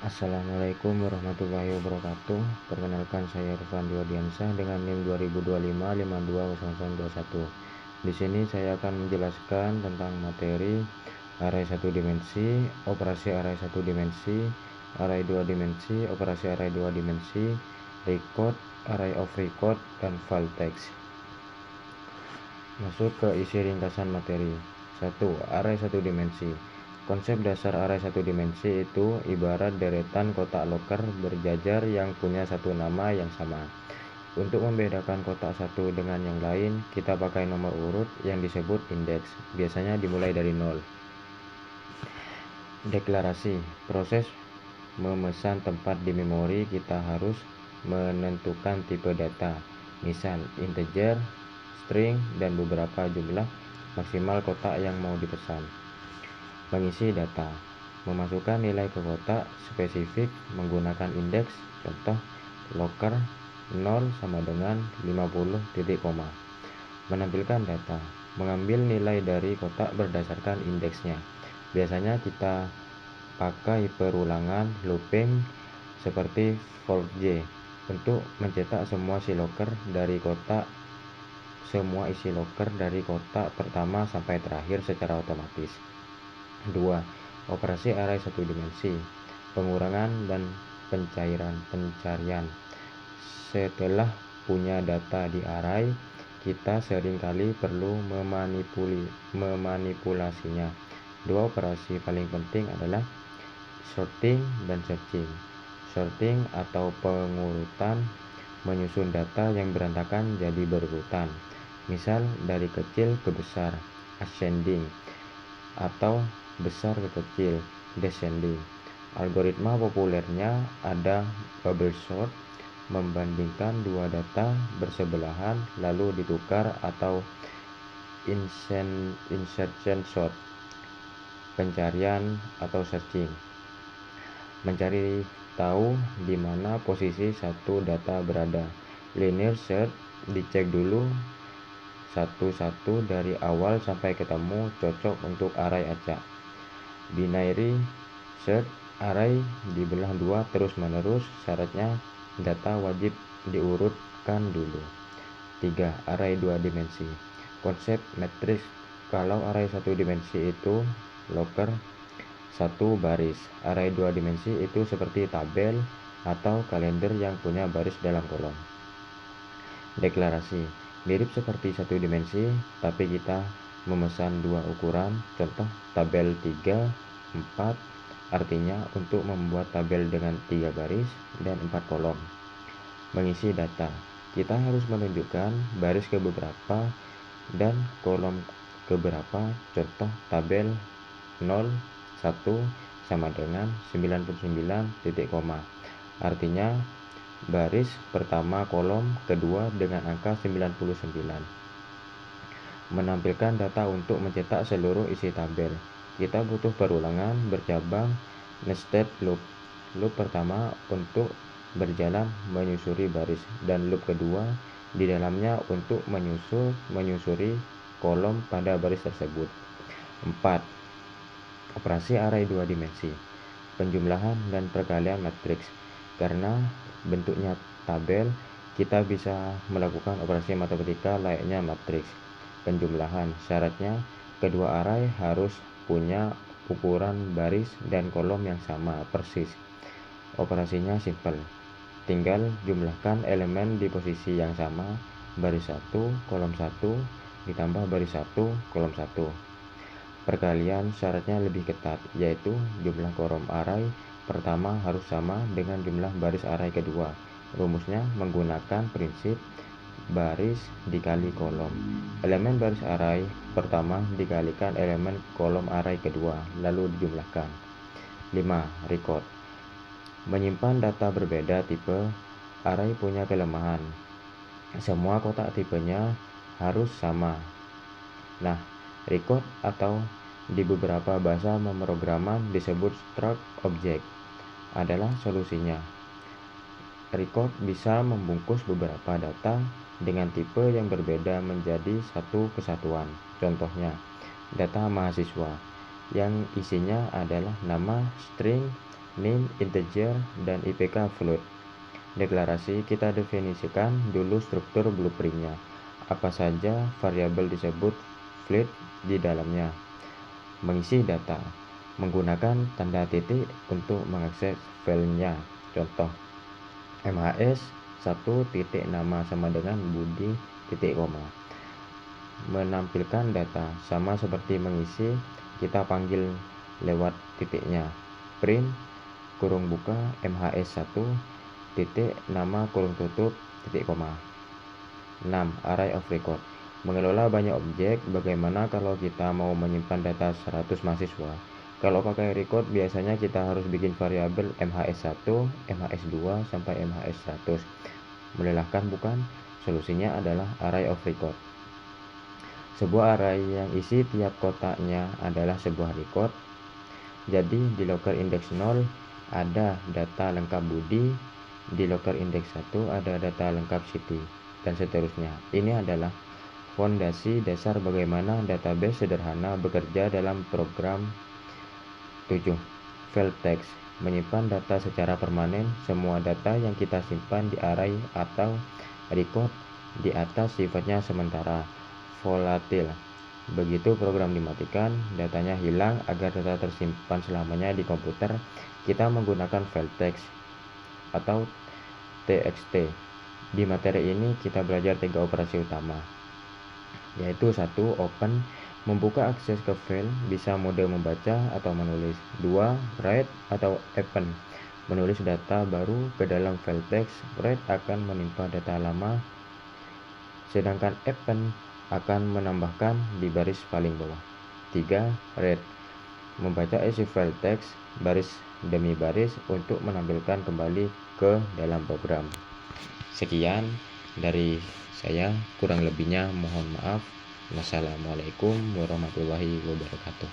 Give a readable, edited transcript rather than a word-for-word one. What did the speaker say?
Assalamualaikum warahmatullahi wabarakatuh. Perkenalkan, saya Irfan Diodiansyah dengan NIM 2025520021. Di sini saya akan menjelaskan tentang materi array 1 dimensi, operasi array 1 dimensi, array 2 dimensi, operasi array 2 dimensi, record, array of record, dan file text. Masuk ke isi ringkasan materi. 1. Array 1 dimensi. Konsep dasar array 1 dimensi itu ibarat deretan kotak loker berjajar yang punya satu nama yang sama. Untuk membedakan kotak satu dengan yang lain, kita pakai nomor urut yang disebut indeks, biasanya dimulai dari 0. Deklarasi. Proses memesan tempat di memori, kita harus menentukan tipe data, misal integer, string, dan beberapa jumlah maksimal kotak yang mau dipesan. Mengisi data. Memasukkan nilai ke kotak spesifik menggunakan indeks, contoh loker 0 sama dengan 50 titik koma. Menampilkan data. Mengambil nilai dari kotak berdasarkan indeksnya. Biasanya kita pakai perulangan looping seperti for j untuk mencetak semua isi loker dari kotak pertama sampai terakhir secara otomatis. 2. Operasi array 1 dimensi. Pengurangan dan pencarian. Setelah punya data di array, kita seringkali perlu memanipulasinya. Dua operasi paling penting adalah sorting dan searching. Sorting atau pengurutan, menyusun data yang berantakan jadi berurutan, misal dari kecil ke besar, ascending, atau besar ke kecil, descending. Algoritma populernya ada bubble sort, membandingkan dua data bersebelahan lalu ditukar, atau insertion sort, pencarian atau searching, mencari tahu di mana posisi satu data berada. Linear search, dicek dulu satu-satu dari awal sampai ketemu cocok untuk array acak. Binary search, array dibelah dua terus menerus, syaratnya data wajib diurutkan dulu. 3. Array 2 dimensi. Konsep matriks. Kalau array 1 dimensi itu loker 1 baris, array 2 dimensi itu seperti tabel atau kalender yang punya baris dalam kolom. Deklarasi. Mirip seperti 1 dimensi, tapi kita memesan dua ukuran, contoh tabel 3, 4, artinya untuk membuat tabel dengan 3 baris dan 4 kolom. Mengisi data. Kita harus menunjukkan baris ke beberapa dan kolom ke berapa, contoh tabel 0, 1 sama dengan 99 titik koma, artinya baris pertama kolom kedua dengan angka 99. Menampilkan data untuk mencetak seluruh isi tabel. Kita butuh perulangan bercabang nested loop. Loop pertama untuk berjalan menyusuri baris, dan loop kedua di dalamnya untuk menyusuri kolom pada baris tersebut. 4. Operasi array 2 dimensi. Penjumlahan dan perkalian matriks. Karena bentuknya tabel, kita bisa melakukan operasi matematika layaknya matriks. Penjumlahan, syaratnya kedua array harus punya ukuran baris dan kolom yang sama persis. Operasinya simpel, tinggal jumlahkan elemen di posisi yang sama, baris 1 kolom 1 ditambah baris 1 kolom 1. Perkalian syaratnya lebih ketat, yaitu jumlah kolom array pertama harus sama dengan jumlah baris array kedua. Rumusnya menggunakan prinsip baris dikali kolom. Elemen baris array pertama dikalikan elemen kolom array kedua, lalu dijumlahkan. 5. Record. Menyimpan data berbeda tipe. Array punya kelemahan, semua kotak tipenya harus sama. Nah, record atau di beberapa bahasa pemrograman disebut struct object adalah solusinya. Record bisa membungkus beberapa data dengan tipe yang berbeda menjadi satu kesatuan. Contohnya, data mahasiswa yang isinya adalah nama, string, name integer, dan IPK float. Deklarasi, kita definisikan dulu struktur blueprintnya. Apa saja variabel disebut float di dalamnya. Mengisi data, menggunakan tanda titik untuk mengakses filenya. Contoh, MHS 1 titik nama sama dengan Budi titik koma. Menampilkan data sama seperti mengisi, kita panggil lewat titiknya. Print kurung buka MHS 1 titik nama kurung tutup titik koma. 6. Array of record. Mengelola banyak objek. Bagaimana kalau kita mau menyimpan data 100 mahasiswa? Kalau pakai record, biasanya kita harus bikin variabel MHS1, MHS2 sampai MHS100. Melelahkan bukan? Solusinya adalah array of record. Sebuah array yang isi tiap kotaknya adalah sebuah record. Jadi di locker index 0 ada data lengkap Budi, di locker index 1 ada data lengkap Siti, dan seterusnya. Ini adalah fondasi dasar bagaimana database sederhana bekerja dalam program 7. File text menyimpan data secara permanen. Semua data yang kita simpan di array atau record di atas sifatnya sementara, volatil. Begitu program dimatikan, datanya hilang. Agar data tersimpan selamanya di komputer, kita menggunakan file text atau txt. Di materi ini kita belajar 3 operasi utama, yaitu 1. Open, membuka akses ke file, bisa mode membaca atau menulis. 2. Write atau open, menulis data baru ke dalam file text. Write akan menimpa data lama, sedangkan open akan menambahkan di baris paling bawah. 3. Read, membaca isi file text baris demi baris untuk menampilkan kembali ke dalam program. Sekian dari saya, kurang lebihnya mohon maaf. Wassalamualaikum warahmatullahi wabarakatuh.